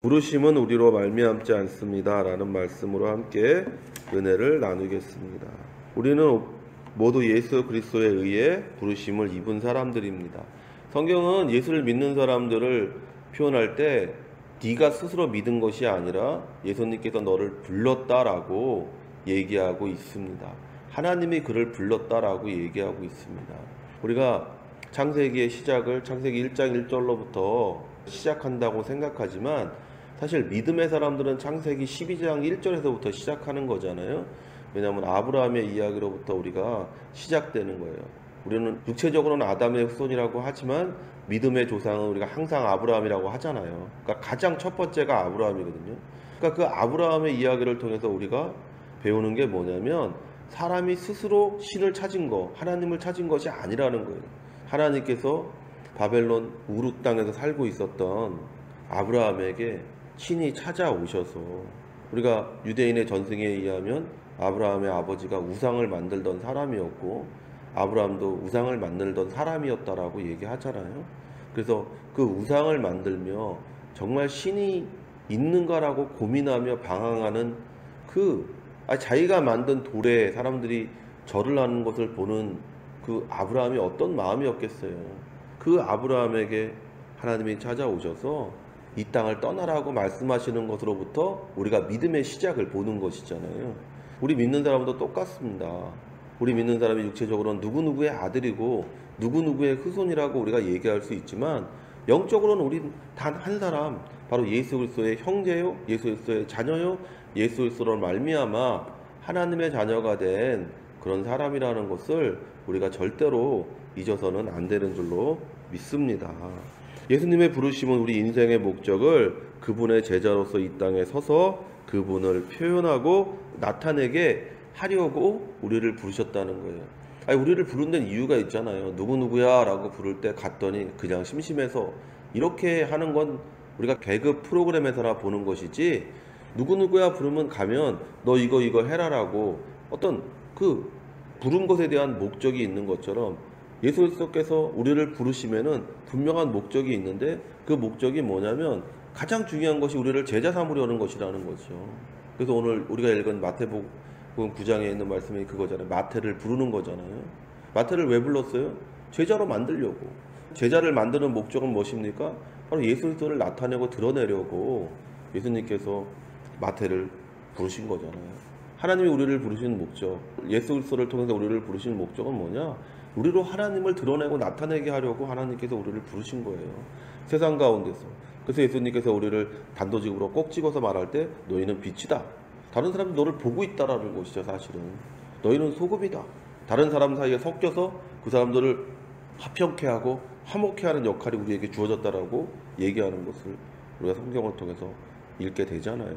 부르심은 우리로 말미암지 않습니다 라는 말씀으로 함께 은혜를 나누겠습니다. 우리는 모두 예수 그리스도에 의해 부르심을 입은 사람들입니다. 성경은 예수를 믿는 사람들을 표현할 때 네가 스스로 믿은 것이 아니라 예수님께서 너를 불렀다라고 얘기하고 있습니다. 하나님이 그를 불렀다라고 얘기하고 있습니다. 우리가 창세기의 시작을 창세기 1장 1절로부터 시작한다고 생각하지만 사실 믿음의 사람들은 창세기 12장 1절에서부터 시작하는 거잖아요. 왜냐하면 아브라함의 이야기로부터 우리가 시작되는 거예요. 우리는 육체적으로는 아담의 후손이라고 하지만 믿음의 조상은 우리가 항상 아브라함이라고 하잖아요. 그러니까 가장 첫 번째가 아브라함이거든요. 그러니까 그 아브라함의 이야기를 통해서 우리가 배우는 게 뭐냐면 사람이 스스로 신을 찾은 거, 하나님을 찾은 것이 아니라는 거예요. 하나님께서 바벨론 우르 땅에서 살고 있었던 아브라함에게 신이 찾아오셔서, 우리가 유대인의 전승에 의하면 아브라함의 아버지가 우상을 만들던 사람이었고 아브라함도 우상을 만들던 사람이었다라고 얘기하잖아요. 그래서 그 우상을 만들며 정말 신이 있는가라고 고민하며 방황하는 자기가 만든 돌에 사람들이 절을 하는 것을 보는 그 아브라함이 어떤 마음이었겠어요. 그 아브라함에게 하나님이 찾아오셔서 이 땅을 떠나라고 말씀하시는 것으로부터 우리가 믿음의 시작을 보는 것이잖아요. 우리 믿는 사람도 똑같습니다. 우리 믿는 사람이 육체적으로는 누구누구의 아들이고 누구누구의 후손이라고 우리가 얘기할 수 있지만 영적으로는 우리 단 한 사람, 바로 예수 그리스도의 형제요, 예수 그리스도의 자녀요, 예수 그리스도로 말미암아 하나님의 자녀가 된 그런 사람이라는 것을 우리가 절대로 잊어서는 안 되는 줄로 믿습니다. 예수님의 부르심은 우리 인생의 목적을 그분의 제자로서 이 땅에 서서 그분을 표현하고 나타내게 하려고 우리를 부르셨다는 거예요. 우리를 부른 데는 이유가 있잖아요. 누구누구야 라고 부를 때 갔더니 그냥 심심해서, 이렇게 하는 건 우리가 개그 프로그램에서나 보는 것이지, 누구누구야 부르면 가면 너 이거 해라라고 어떤 그 부른 것에 대한 목적이 있는 것처럼 예수 그리스도께서 우리를 부르시면은 분명한 목적이 있는데, 그 목적이 뭐냐면 가장 중요한 것이 우리를 제자 삼으려는 것이라는 거죠. 그래서 오늘 우리가 읽은 마태복음 9장에 있는 말씀이 그거잖아요. 마태를 부르는 거잖아요. 마태를 왜 불렀어요? 제자로 만들려고. 제자를 만드는 목적은 무엇입니까? 바로 예수 그리스도를 나타내고 드러내려고 예수님께서 마태를 부르신 거잖아요. 하나님이 우리를 부르시는 목적, 예수 그리스도를 통해서 우리를 부르시는 목적은 뭐냐? 우리로 하나님을 드러내고 나타내게 하려고 하나님께서 우리를 부르신 거예요. 세상 가운데서. 그래서 예수님께서 우리를 단도직입으로 꼭 찍어서 말할 때 너희는 빛이다. 다른 사람이 너를 보고 있다라는 것이죠. 사실은 너희는 소금이다. 다른 사람 사이에 섞여서 그 사람들을 화평케 하고 화목케 하는 역할이 우리에게 주어졌다라고 얘기하는 것을 우리가 성경을 통해서 읽게 되잖아요.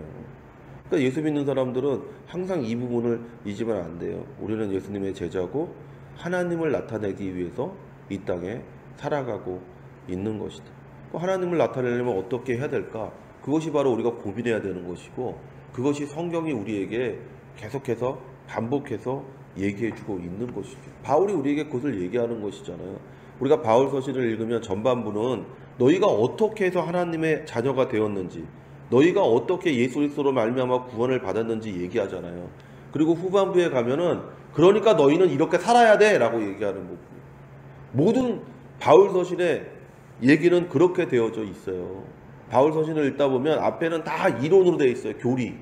그러니까 예수 믿는 사람들은 항상 이 부분을 잊으면 안 돼요. 우리는 예수님의 제자고 하나님을 나타내기 위해서 이 땅에 살아가고 있는 것이다. 하나님을 나타내려면 어떻게 해야 될까? 그것이 바로 우리가 고민해야 되는 것이고, 그것이 성경이 우리에게 계속해서 반복해서 얘기해주고 있는 것이죠. 바울이 우리에게 그것을 얘기하는 것이잖아요. 우리가 바울 서신을 읽으면 전반부는 너희가 어떻게 해서 하나님의 자녀가 되었는지, 너희가 어떻게 예수 그리스도로 말미암아 구원을 받았는지 얘기하잖아요. 그리고 후반부에 가면은 그러니까 너희는 이렇게 살아야 돼 라고 얘기하는 거고, 모든 바울 서신의 얘기는 그렇게 되어져 있어요. 바울 서신을 읽다 보면 앞에는 다 이론으로 되어 있어요. 교리.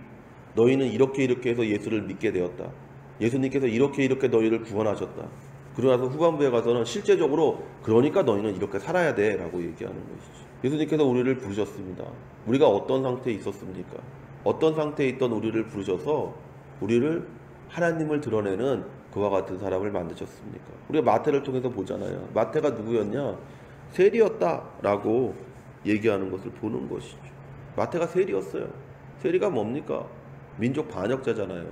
너희는 이렇게 해서 예수를 믿게 되었다. 예수님께서 이렇게 너희를 구원하셨다. 그러고 나서 후반부에 가서는 실제적으로 그러니까 너희는 이렇게 살아야 돼 라고 얘기하는 것이죠. 예수님께서 우리를 부르셨습니다. 우리가 어떤 상태에 있었습니까? 어떤 상태에 있던 우리를 부르셔서 우리를 하나님을 드러내는 그와 같은 사람을 만드셨습니까? 우리가 마태를 통해서 보잖아요. 마태가 누구였냐? 세리였다라고 얘기하는 것을 보는 것이죠. 마태가 세리였어요. 세리가 뭡니까? 민족 반역자잖아요.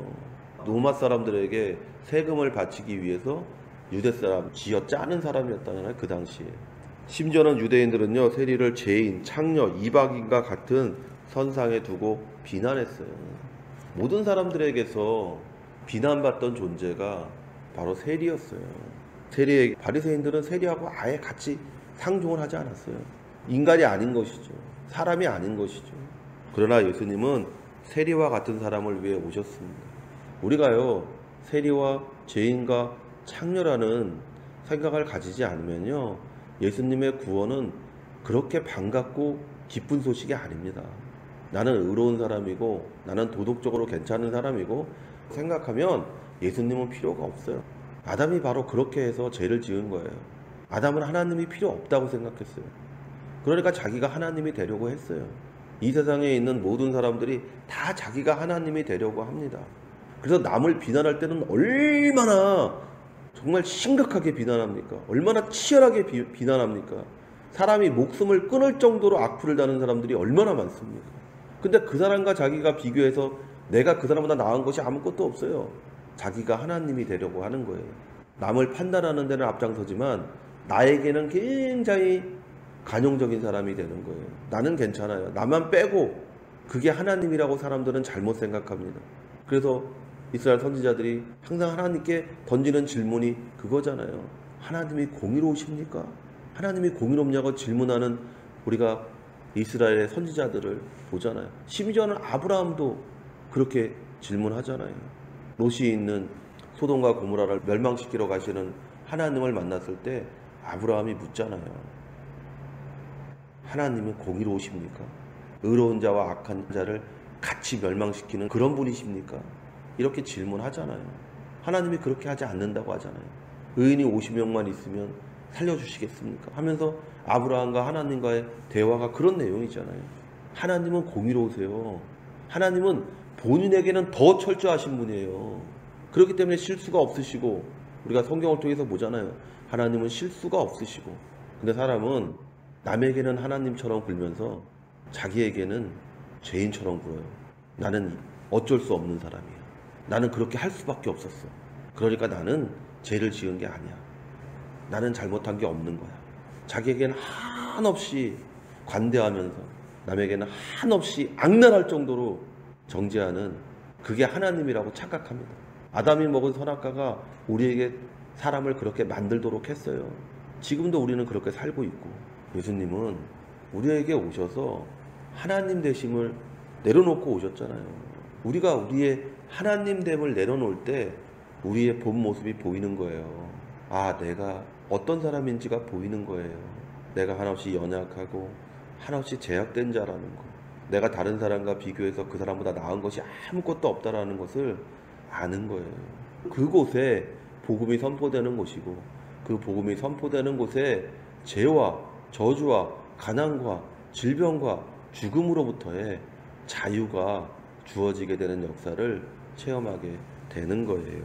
로마 사람들에게 세금을 바치기 위해서 유대 사람 쥐어 짜는 사람이었다잖아요. 그 당시에. 심지어는 유대인들은요, 세리를 죄인, 창녀, 이방인과 같은 선상에 두고 비난했어요. 모든 사람들에게서 비난받던 존재가 바로 세리였어요. 세리의 바리새인들은 세리하고 아예 같이 상종을 하지 않았어요. 인간이 아닌 것이죠. 사람이 아닌 것이죠. 그러나 예수님은 세리와 같은 사람을 위해 오셨습니다. 우리가요, 세리와 죄인과 창녀라는 생각을 가지지 않으면요, 예수님의 구원은 그렇게 반갑고 기쁜 소식이 아닙니다. 나는 의로운 사람이고 나는 도덕적으로 괜찮은 사람이고 생각하면 예수님은 필요가 없어요. 아담이 바로 그렇게 해서 죄를 지은 거예요. 아담은 하나님이 필요 없다고 생각했어요. 그러니까 자기가 하나님이 되려고 했어요. 이 세상에 있는 모든 사람들이 다 자기가 하나님이 되려고 합니다. 그래서 남을 비난할 때는 얼마나 정말 심각하게 비난합니까? 얼마나 치열하게 비난합니까? 사람이 목숨을 끊을 정도로 악플을 다는 사람들이 얼마나 많습니까? 근데 그 사람과 자기가 비교해서 내가 그 사람보다 나은 것이 아무것도 없어요. 자기가 하나님이 되려고 하는 거예요. 남을 판단하는 데는 앞장서지만 나에게는 굉장히 관용적인 사람이 되는 거예요. 나는 괜찮아요. 나만 빼고 그게 하나님이라고 사람들은 잘못 생각합니다. 그래서 이스라엘 선지자들이 항상 하나님께 던지는 질문이 그거잖아요. 하나님이 공의로우십니까? 하나님이 공의롭냐고 질문하는 우리가 이스라엘의 선지자들을 보잖아요. 심지어는 아브라함도 그렇게 질문하잖아요. 롯이 있는 소돔과 고모라를 멸망시키러 가시는 하나님을 만났을 때 아브라함이 묻잖아요. 하나님은 공의로우십니까? 의로운 자와 악한 자를 같이 멸망시키는 그런 분이십니까? 이렇게 질문하잖아요. 하나님이 그렇게 하지 않는다고 하잖아요. 의인이 50명만 있으면 살려주시겠습니까? 하면서 아브라함과 하나님과의 대화가 그런 내용이잖아요. 하나님은 공의로우세요. 하나님은 본인에게는 더 철저하신 분이에요. 그렇기 때문에 실수가 없으시고 우리가 성경을 통해서 보잖아요. 하나님은 실수가 없으시고 근데 사람은 남에게는 하나님처럼 굴면서 자기에게는 죄인처럼 굴어요. 나는 어쩔 수 없는 사람이야. 나는 그렇게 할 수밖에 없었어. 그러니까 나는 죄를 지은 게 아니야. 나는 잘못한 게 없는 거야. 자기에게는 한없이 관대하면서 남에게는 한없이 악랄할 정도로 정죄하는 그게 하나님이라고 착각합니다. 아담이 먹은 선악과가 우리에게 사람을 그렇게 만들도록 했어요. 지금도 우리는 그렇게 살고 있고 예수님은 우리에게 오셔서 하나님 되심을 내려놓고 오셨잖아요. 우리가 우리의 하나님됨을 내려놓을 때 우리의 본 모습이 보이는 거예요. 아, 내가 어떤 사람인지가 보이는 거예요. 내가 한없이 연약하고 한없이 제약된 자라는 거. 내가 다른 사람과 비교해서 그 사람보다 나은 것이 아무것도 없다라는 것을 아는 거예요. 그곳에 복음이 선포되는 곳이고 그 복음이 선포되는 곳에 죄와 저주와 가난과 질병과 죽음으로부터의 자유가 주어지게 되는 역사를 체험하게 되는 거예요.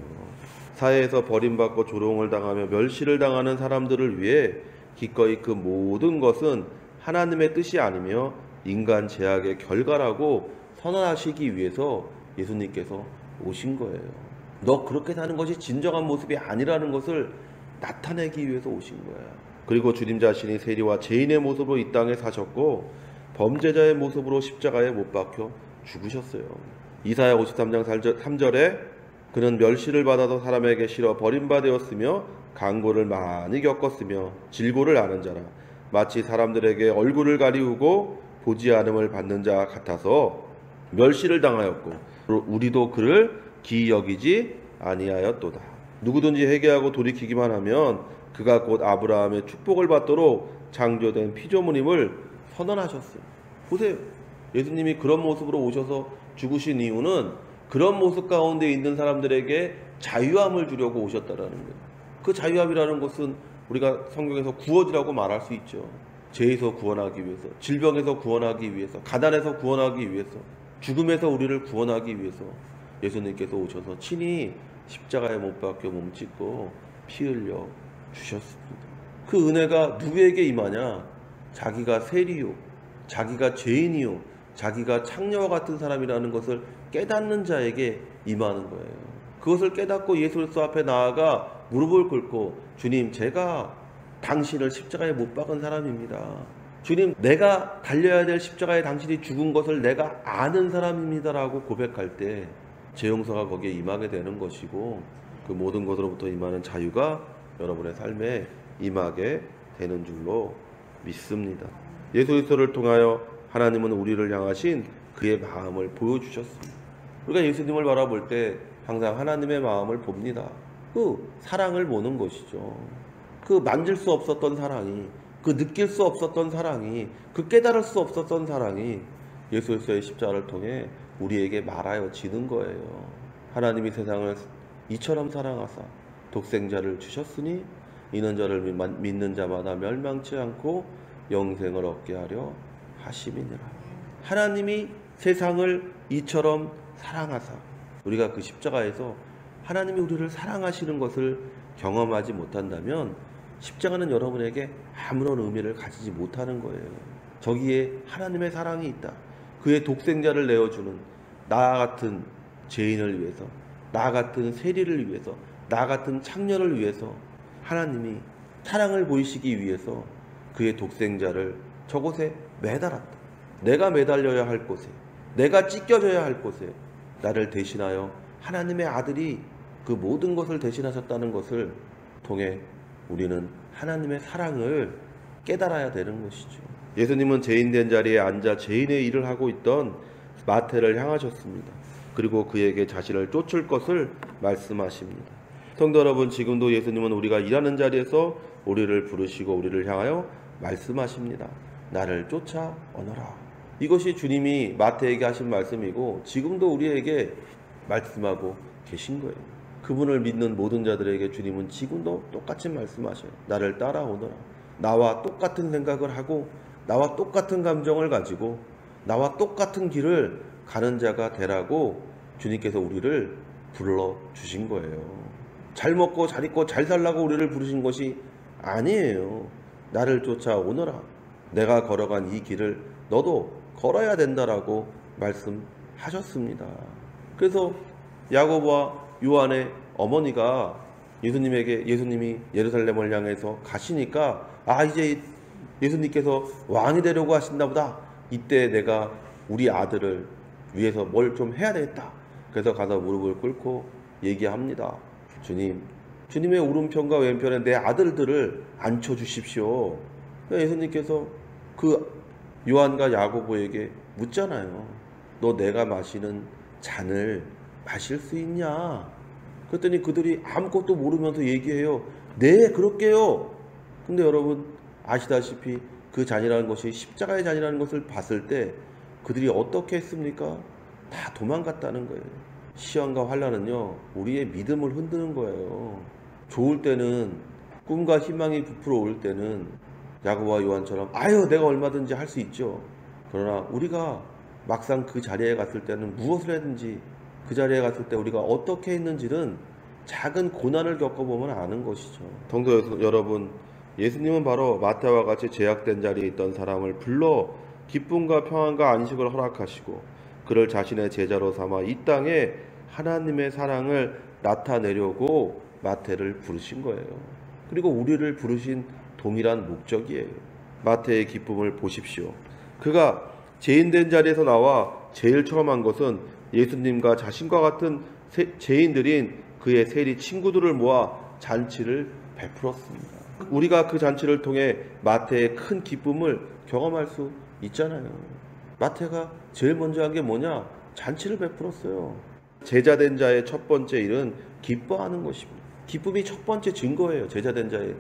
사회에서 버림받고 조롱을 당하며 멸시를 당하는 사람들을 위해 기꺼이 그 모든 것은 하나님의 뜻이 아니며 인간 죄악의 결과라고 선언하시기 위해서 예수님께서 오신 거예요. 너 그렇게 사는 것이 진정한 모습이 아니라는 것을 나타내기 위해서 오신 거야. 그리고 주님 자신이 세리와 죄인의 모습으로 이 땅에 사셨고 범죄자의 모습으로 십자가에 못 박혀 죽으셨어요. 이사야 53장 3절에 그는 멸시를 받아서 사람에게 실어 버림받았으며 강고를 많이 겪었으며 질고를 아는 자라 마치 사람들에게 얼굴을 가리우고 보지 않음을 받는 자 같아서 멸시를 당하였고 우리도 그를 기이 여기지 아니하였도다. 누구든지 회개하고 돌이키기만 하면 그가 곧 아브라함의 축복을 받도록 창조된 피조물임을 선언하셨어요. 보세요. 예수님이 그런 모습으로 오셔서 죽으신 이유는 그런 모습 가운데 있는 사람들에게 자유함을 주려고 오셨다라는 거예요. 그 자유함이라는 것은 우리가 성경에서 구원이라고 말할 수 있죠. 죄에서 구원하기 위해서, 질병에서 구원하기 위해서, 가난에서 구원하기 위해서, 죽음에서 우리를 구원하기 위해서 예수님께서 오셔서 친히 십자가에 못 박혀 몸짓고 피 흘려 주셨습니다. 그 은혜가 누구에게 임하냐? 자기가 세리요, 자기가 죄인이요, 자기가 창녀와 같은 사람이라는 것을 깨닫는 자에게 임하는 거예요. 그것을 깨닫고 예수 그리스도 앞에 나아가 무릎을 꿇고 주님, 제가 당신을 십자가에 못 박은 사람입니다. 주님, 내가 달려야 될 십자가에 당신이 죽은 것을 내가 아는 사람입니다라고 고백할 때 죄 용서가 거기에 임하게 되는 것이고 그 모든 것으로부터 임하는 자유가 여러분의 삶에 임하게 되는 줄로 믿습니다. 예수 그리스도를 통하여 하나님은 우리를 향하신 그의 마음을 보여주셨습니다. 우리가 예수님을 바라볼 때 항상 하나님의 마음을 봅니다. 그 사랑을 보는 것이죠. 그 만질 수 없었던 사랑이, 그 느낄 수 없었던 사랑이, 그 깨달을 수 없었던 사랑이 예수의 십자가를 통해 우리에게 말하여지는 거예요. 하나님이 세상을 이처럼 사랑하사 독생자를 주셨으니 이는 저를 믿는 자마다 멸망치 않고 영생을 얻게 하려 하심이니라. 하나님이 세상을 이처럼 사랑하사, 우리가 그 십자가에서 하나님이 우리를 사랑하시는 것을 경험하지 못한다면 십자가는 여러분에게 아무런 의미를 가지지 못하는 거예요. 저기에 하나님의 사랑이 있다. 그의 독생자를 내어주는 나 같은 죄인을 위해서, 나 같은 세리를 위해서, 나 같은 창녀를 위해서 하나님이 사랑을 보이시기 위해서 그의 독생자를 저곳에 매달았다. 내가 매달려야 할 곳에, 내가 찢겨져야 할 곳에 나를 대신하여 하나님의 아들이 그 모든 것을 대신하셨다는 것을 통해 우리는 하나님의 사랑을 깨달아야 되는 것이죠. 예수님은 죄인된 자리에 앉아 죄인의 일을 하고 있던 마태를 향하셨습니다. 그리고 그에게 자신을 쫓을 것을 말씀하십니다. 성도 여러분, 지금도 예수님은 우리가 일하는 자리에서 우리를 부르시고 우리를 향하여 말씀하십니다. 나를 쫓아 오너라. 이것이 주님이 마태에게 하신 말씀이고 지금도 우리에게 말씀하고 계신 거예요. 그분을 믿는 모든 자들에게 주님은 지금도 똑같이 말씀하셔요. 나를 따라오너라. 나와 똑같은 생각을 하고 나와 똑같은 감정을 가지고 나와 똑같은 길을 가는 자가 되라고 주님께서 우리를 불러주신 거예요. 잘 먹고 잘 입고 잘 살라고 우리를 부르신 것이 아니에요. 나를 쫓아오너라. 내가 걸어간 이 길을 너도 걸어야 된다라고 말씀하셨습니다. 그래서 야고보와 요한의 어머니가 예수님이 예루살렘을 향해서 가시니까 이제 예수님께서 왕이 되려고 하신다 보다. 이때 내가 우리 아들을 위해서 뭘 좀 해야 되겠다. 그래서 가서 무릎을 꿇고 얘기합니다. 주님의 오른편과 왼편에 내 아들들을 앉혀주십시오. 예수님께서 그 요한과 야고보에게 묻잖아요. 너 내가 마시는 잔을 마실 수 있냐? 그랬더니 그들이 아무것도 모르면서 얘기해요. 네, 그럴게요. 근데 여러분 아시다시피 그 잔이라는 것이 십자가의 잔이라는 것을 봤을 때 그들이 어떻게 했습니까? 다 도망갔다는 거예요. 시험과 환난은요, 우리의 믿음을 흔드는 거예요. 좋을 때는, 꿈과 희망이 부풀어 올 때는 야고보와 요한처럼 내가 얼마든지 할 수 있죠. 그러나 우리가 막상 그 자리에 갔을 때는 무엇을 했는지, 그 자리에 갔을 때 우리가 어떻게 했는지는 작은 고난을 겪어보면 아는 것이죠. 성도 여러분, 예수님은 바로 마태와 같이 제약된 자리에 있던 사람을 불러 기쁨과 평안과 안식을 허락하시고 그를 자신의 제자로 삼아 이 땅에 하나님의 사랑을 나타내려고 마태를 부르신 거예요. 그리고 우리를 부르신 동일한 목적이에요. 마태의 기쁨을 보십시오. 그가 죄인된 자리에서 나와 제일 처음 한 것은 예수님과 자신과 같은 죄인들인 그의 세리 친구들을 모아 잔치를 베풀었습니다. 우리가 그 잔치를 통해 마태의 큰 기쁨을 경험할 수 있잖아요. 마태가 제일 먼저 한 게 뭐냐? 잔치를 베풀었어요. 제자된 자의 첫 번째 일은 기뻐하는 것입니다. 기쁨이 첫 번째 증거예요. 제자된 자의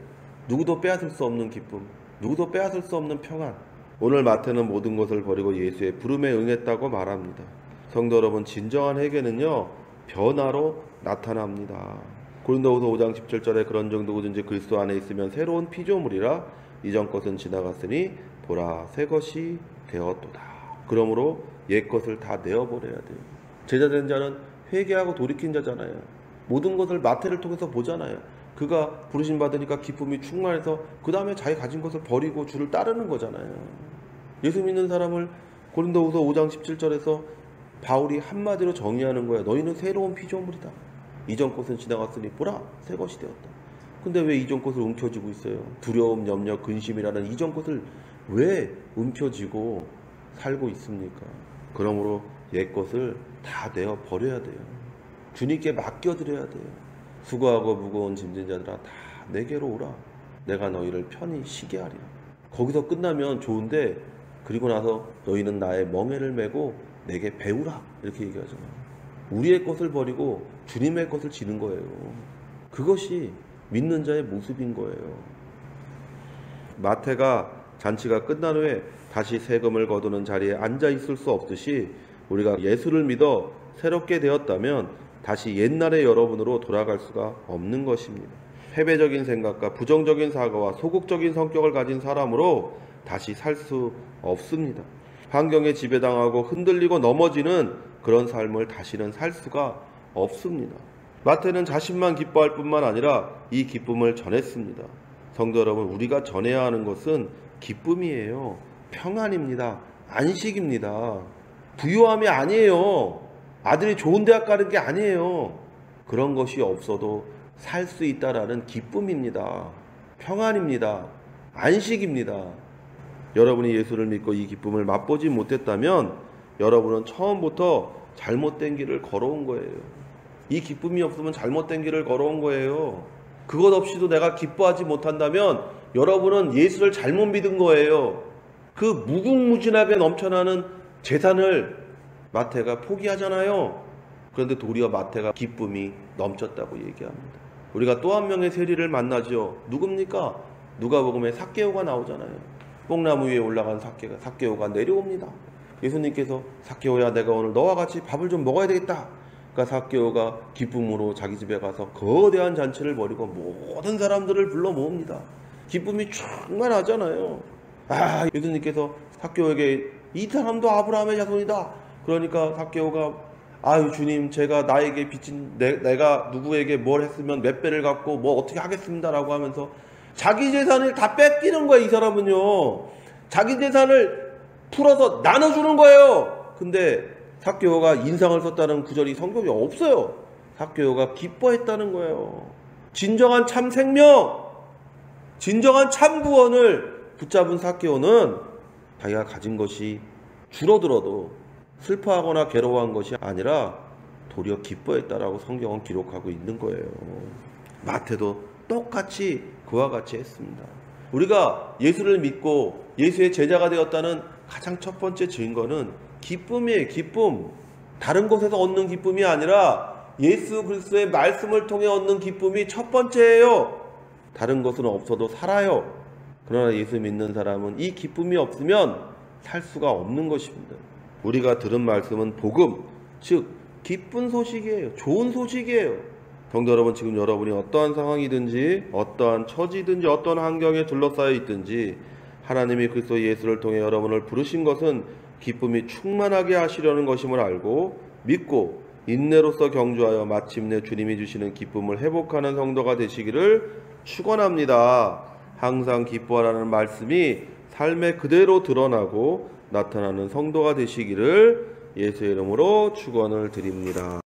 누구도 빼앗을 수 없는 기쁨, 누구도 빼앗을 수 없는 평안. 오늘 마태는 모든 것을 버리고 예수의 부름에 응했다고 말합니다. 성도 여러분, 진정한 회개는요, 변화로 나타납니다. 고린도후서 5장 17절에 그런 정도 누구든지 그리스도 안에 있으면 새로운 피조물이라 이전 것은 지나갔으니 보라 새 것이 되었도다. 그러므로 옛 것을 다 내어버려야 돼요. 제자된 자는 회개하고 돌이킨 자잖아요. 모든 것을 마태를 통해서 보잖아요. 그가 부르심 받으니까 기쁨이 충만해서 그 다음에 자기 가진 것을 버리고 주를 따르는 거잖아요. 예수 믿는 사람을 고린도후서 5장 17절에서 바울이 한마디로 정의하는 거예요. 너희는 새로운 피조물이다. 이전 것은 지나갔으니 보라 새 것이 되었다. 근데 왜 이전 것을 움켜쥐고 있어요? 두려움, 염려, 근심이라는 이전 것을 왜 움켜쥐고 살고 있습니까? 그러므로 옛 것을 다 내어 버려야 돼요. 주님께 맡겨드려야 돼요. 수고하고 무거운 짐진 자들아 다 내게로 오라. 내가 너희를 편히 쉬게 하리라. 거기서 끝나면 좋은데 그리고 나서 너희는 나의 멍에를 메고 내게 배우라 이렇게 얘기하잖아요. 우리의 것을 버리고 주님의 것을 지는 거예요. 그것이 믿는 자의 모습인 거예요. 마태가 잔치가 끝난 후에 다시 세금을 거두는 자리에 앉아 있을 수 없듯이 우리가 예수를 믿어 새롭게 되었다면 다시 옛날의 여러분으로 돌아갈 수가 없는 것입니다. 패배적인 생각과 부정적인 사고와 소극적인 성격을 가진 사람으로 다시 살 수 없습니다. 환경에 지배당하고 흔들리고 넘어지는 그런 삶을 다시는 살 수가 없습니다. 마태는 자신만 기뻐할 뿐만 아니라 이 기쁨을 전했습니다. 성도 여러분, 우리가 전해야 하는 것은 기쁨이에요. 평안입니다. 안식입니다. 부유함이 아니에요. 아들이 좋은 대학 가는 게 아니에요. 그런 것이 없어도 살 수 있다라는 기쁨입니다. 평안입니다. 안식입니다. 여러분이 예수를 믿고 이 기쁨을 맛보지 못했다면 여러분은 처음부터 잘못된 길을 걸어온 거예요. 이 기쁨이 없으면 잘못된 길을 걸어온 거예요. 그것 없이도 내가 기뻐하지 못한다면 여러분은 예수를 잘못 믿은 거예요. 그 무궁무진하게 넘쳐나는 재산을 마태가 포기하잖아요. 그런데 도리어 마태가 기쁨이 넘쳤다고 얘기합니다. 우리가 또 한 명의 세리를 만나죠. 누굽니까? 누가복음에 삭개오가 나오잖아요. 뽕나무 위에 올라간 삭개오가 내려옵니다. 예수님께서 삭개오야, 내가 오늘 너와 같이 밥을 좀 먹어야 되겠다. 그러니까 삭개오가 기쁨으로 자기 집에 가서 거대한 잔치를 벌이고 모든 사람들을 불러 모읍니다. 기쁨이 충만하잖아요. 예수님께서 삭개오에게 이 사람도 아브라함의 자손이다. 그러니까 삭개오가 아유 주님, 제가 나에게 빚진 내가 누구에게 뭘 했으면 몇 배를 갚고 뭐 어떻게 하겠습니다 라고 하면서 자기 재산을 다 뺏기는 거예요. 이 사람은요, 자기 재산을 풀어서 나눠주는 거예요. 근데 삭개오가 인상을 썼다는 구절이 성경에 없어요. 삭개오가 기뻐했다는 거예요. 진정한 참 생명, 진정한 참 구원을 붙잡은 삭개오는 자기가 가진 것이 줄어들어도 슬퍼하거나 괴로워한 것이 아니라 도리어 기뻐했다라고 성경은 기록하고 있는 거예요. 마태도 똑같이 그와 같이 했습니다. 우리가 예수를 믿고 예수의 제자가 되었다는 가장 첫 번째 증거는 기쁨이에요. 기쁨. 다른 곳에서 얻는 기쁨이 아니라 예수 그리스도의 말씀을 통해 얻는 기쁨이 첫 번째예요. 다른 것은 없어도 살아요. 그러나 예수 믿는 사람은 이 기쁨이 없으면 살 수가 없는 것입니다. 우리가 들은 말씀은 복음, 즉 기쁜 소식이에요. 좋은 소식이에요. 성도 여러분, 지금 여러분이 어떠한 상황이든지 어떠한 처지든지 어떠한 환경에 둘러싸여 있든지 하나님이 그리스도 예수를 통해 여러분을 부르신 것은 기쁨이 충만하게 하시려는 것임을 알고 믿고 인내로서 경주하여 마침내 주님이 주시는 기쁨을 회복하는 성도가 되시기를 축원합니다. 항상 기뻐하라는 말씀이 삶에 그대로 드러나고 나타나는 성도가 되시기를 예수의 이름으로 축원을 드립니다.